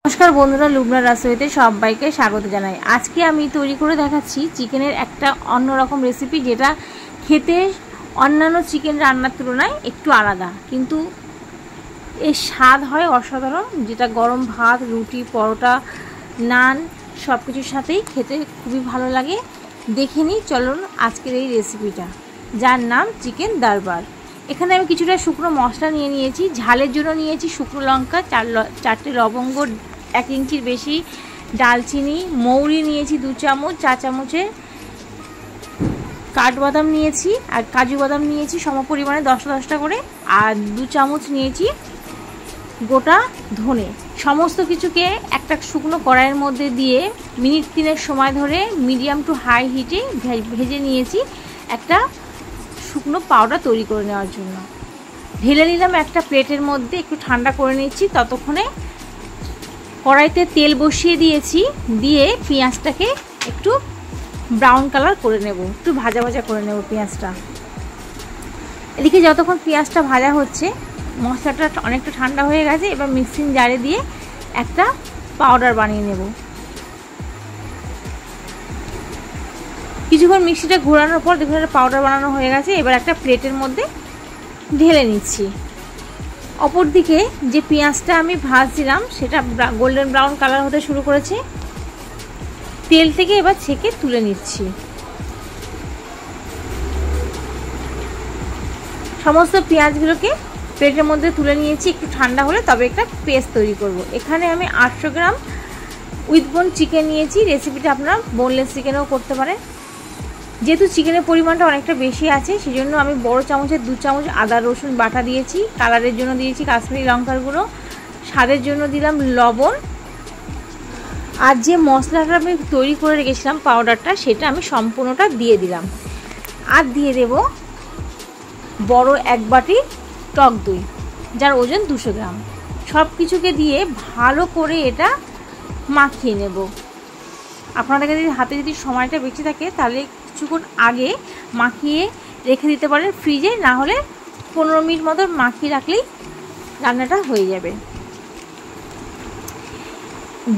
নমস্কার বন্ধুরা, লুবনা রাসোইতে সবাইকে স্বাগত জানাই। আজকে আমি তৈরি করে দেখাচ্ছি চিকেনের একটা অন্যরকম রেসিপি, যেটা খেতে অন্যান্য চিকেন রান্নার তুলনায় একটু আলাদা, কিন্তু এর স্বাদ হয় অসাধারণ। যেটা গরম ভাত, রুটি, পরোটা, নান সব কিছুর সাথেই খেতে খুবই ভালো লাগে। দেখে নিই চলুন আজকের এই রেসিপিটা, যার নাম চিকেন দরবার। এখানে আমি কিছুটা শুকনো মশলা নিয়ে নিয়েছি। ঝালের জন্য নিয়েছি শুকনো লঙ্কা, চারটে লবঙ্গ, 1 ইঞ্চির বেশি ডালচিনি, মৌরি নিয়েছি 2 চামচ, 4 চামচের কাঠবাদাম নিয়েছি, আর কাজু বাদাম নিয়েছি সম পরিমাণে 10টা করে, আর 2 চামচ নিয়েছি গোটা ধনে। সমস্ত কিছুকে একটা শুকনো কড়াইয়ের মধ্যে দিয়ে মিনিট 3 সময় ধরে মিডিয়াম টু হাই হিটে ভেজে নিয়েছি একটা শুকনো পাউডার তৈরি করে নেওয়ার জন্য। ঢেলে নিলাম একটা প্লেটের মধ্যে, একটু ঠান্ডা করে নিচ্ছি। ততক্ষণে কড়াইতে তেল বসিয়ে দিয়েছি, দিয়ে পেঁয়াজটাকে একটু ব্রাউন কালার করে নেব, একটু ভাজা ভাজা করে নেব পেঁয়াজটা। এদিকে যতক্ষণ পেঁয়াজটা ভাজা হচ্ছে, মশলাটা অনেকটা ঠান্ডা হয়ে গেছে। এবার মিক্সিং জারে দিয়ে একটা পাউডার বানিয়ে নেব। কিছুক্ষণ মিক্সিটা ঘোরানোর পর দেখুন একটা পাউডার বানানো হয়ে গেছে। এবার একটা প্লেটের মধ্যে ঢেলে নিচ্ছি। অপরদিকে যে পেঁয়াজটা আমি ভাজছিলাম সেটা গোল্ডেন ব্রাউন কালার হতে শুরু করেছে। তেল থেকে এবার ছেঁকে তুলে নিচ্ছি। সমস্ত পেঁয়াজগুলোকে প্লেটের মধ্যে তুলে নিয়েছি। একটু ঠান্ডা হলে তবে একটা পেস্ট তৈরি করব। এখানে আমি 800 গ্রাম উইথ বোন চিকেন নিয়েছি। রেসিপিটা আপনারা বোনলেস চিকেনেও করতে পারেন। যেহেতু চিকেনের পরিমাণটা অনেকটা বেশি আছে, সেজন্য আমি বড় চামচের 2 চামচ আদা রসুন বাটা দিয়েছি। কালারের জন্য দিয়েছি কাশ্মীরি লঙ্কার গুঁড়ো, স্বাদের জন্য দিলাম লবণ, আর যে মশলাটা আমি তৈরি করে রেখেছিলাম পাউডারটা, সেটা আমি সম্পূর্ণটা দিয়ে দিলাম। আর দিয়ে দেব বড় 1 বাটি টক দই, যার ওজন 200 গ্রাম। সব কিছুকে দিয়ে ভালো করে এটা মাখিয়ে নেব। আপনাদের যদি হাতে যদি সময়টা বেঁচে থাকে, তাহলে কিছুক্ষণ আগে মাখিয়ে রেখে দিতে পারেন ফ্রিজে, না হলে 15 মিনিট মতো মাখিয়ে রাখলেই রান্নাটা হয়ে যাবে।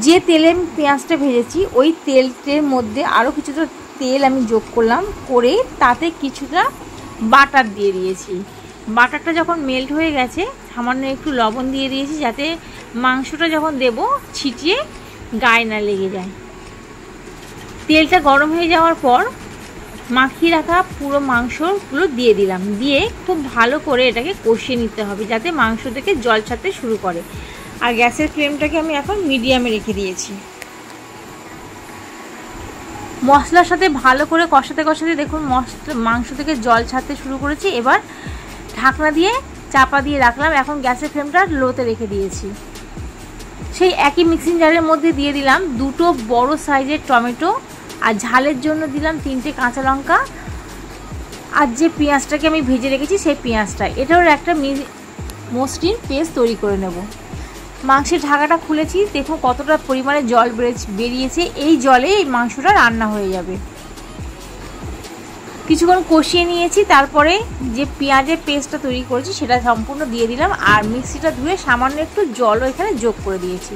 যে তেলে আমি পেঁয়াজটা ভেজেছি, ওই তেলের মধ্যে আরও কিছুটা তেল আমি যোগ করলাম, করে তাতে কিছুটা বাটার দিয়ে দিয়েছি। বাটারটা যখন মেল্ট হয়ে গেছে, সামান্য একটু লবণ দিয়ে দিয়েছি, যাতে মাংসটা যখন দেব ছিটিয়ে গায়ে না লেগে যায়। তেলটা গরম হয়ে যাওয়ার পর মাখিয়ে রাখা পুরো মাংসগুলো দিয়ে দিলাম। দিয়ে খুব ভালো করে এটাকে কষিয়ে নিতে হবে, যাতে মাংস থেকে জল ছাড়তে শুরু করে। আর গ্যাসের ফ্লেমটাকে আমি এখন মিডিয়ামে রেখে দিয়েছি। মশলার সাথে ভালো করে কষাতে কষাতে দেখুন মাংস থেকে জল ছাড়তে শুরু করেছি। এবার ঢাকনা দিয়ে চাপা দিয়ে রাখলাম। এখন গ্যাসের ফ্লেমটা লোতে রেখে দিয়েছি। সেই একই মিক্সিং জারের মধ্যে দিয়ে দিলাম 2 বড় সাইজের টমেটো, আর ঝালের জন্য দিলাম 3টে কাঁচা লঙ্কা, আর যে পেঁয়াজটাকে আমি ভেজে রেখেছি সেই পেঁয়াজটা। এটাও একটা মসৃণ পেস্ট তৈরি করে নেব। মাংসের ঢাকাটা খুলেছি, দেখুন কতটা পরিমাণে জল বেরিয়েছে। এই জলে এই মাংসটা রান্না হয়ে যাবে। কিছুক্ষণ কষিয়ে নিয়েছি, তারপরে যে পেঁয়াজের পেস্টটা তৈরি করেছি সেটা সম্পূর্ণ দিয়ে দিলাম, আর মিক্সিটা ধুয়ে সামান্য একটু জলও এখানে যোগ করে দিয়েছি।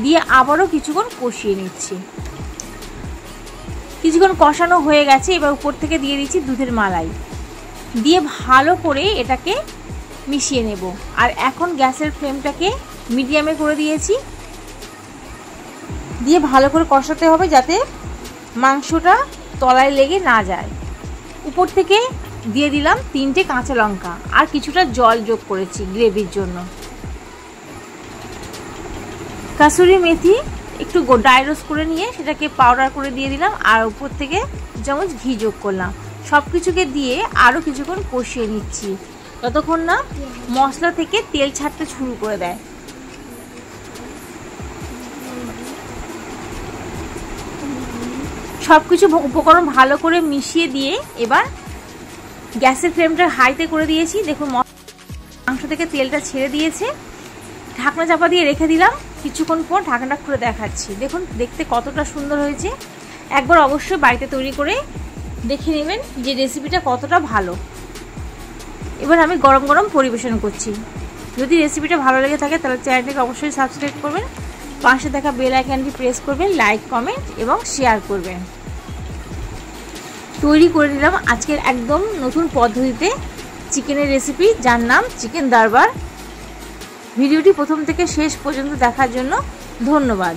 দিয়ে আবারও কিছুক্ষণ কষিয়ে নিচ্ছি। কিছুক্ষণ কষানো হয়ে গেছে। এবার উপর থেকে দিয়ে দিচ্ছি দুধের মালাই, দিয়ে ভালো করে এটাকে মিশিয়ে নেব। আর এখন গ্যাসের ফ্লেমটাকে মিডিয়ামে করে দিয়েছি, দিয়ে ভালো করে কষাতে হবে, যাতে মাংসটা তলায় লেগে না যায়। উপর থেকে দিয়ে দিলাম 3টে কাঁচা লঙ্কা, আর কিছুটা জল যোগ করেছি গ্রেভির জন্য। কাসুরি মেথি একটু ড্রাই রোস্ট করে নিয়ে সেটাকে পাউডার করে দিয়ে দিলাম, আর উপর থেকে 2 চামচ ঘি যোগ করলাম। সব কিছুকে দিয়ে আরও কিছুক্ষণ কষিয়ে নিচ্ছি, ততক্ষণ না মশলা থেকে তেল ছাড়তে শুরু করে দেয়। সব কিছু উপকরণ ভালো করে মিশিয়ে দিয়ে এবার গ্যাসের ফ্লেমটা হাইতে করে দিয়েছি। দেখুন মাংস থেকে তেলটা ছেড়ে দিয়েছে। ঢাকনা চাপা দিয়ে রেখে দিলাম। কিছুক্ষণ পর ঢাকনাটা খুলে দেখাচ্ছি। দেখুন দেখতে কতটা সুন্দর হয়েছে। একবার অবশ্যই বাড়িতে তৈরি করে দেখে নেবেন যে রেসিপিটা কতটা ভালো। এবার আমি গরম গরম পরিবেশন করছি। যদি রেসিপিটা ভালো লেগে থাকে তাহলে চ্যানেলটিকে অবশ্যই সাবস্ক্রাইব করবেন। পাশে থাকা বেল আইকনটি প্রেস করবেন, লাইক কমেন্ট এবং শেয়ার করবেন। তৈরি করে নিলাম আজকের একদম নতুন পদ্ধতিতে চিকেনের রেসিপি, যার নাম চিকেন দরবার। ভিডিওটি প্রথম থেকে শেষ পর্যন্ত দেখার জন্য ধন্যবাদ।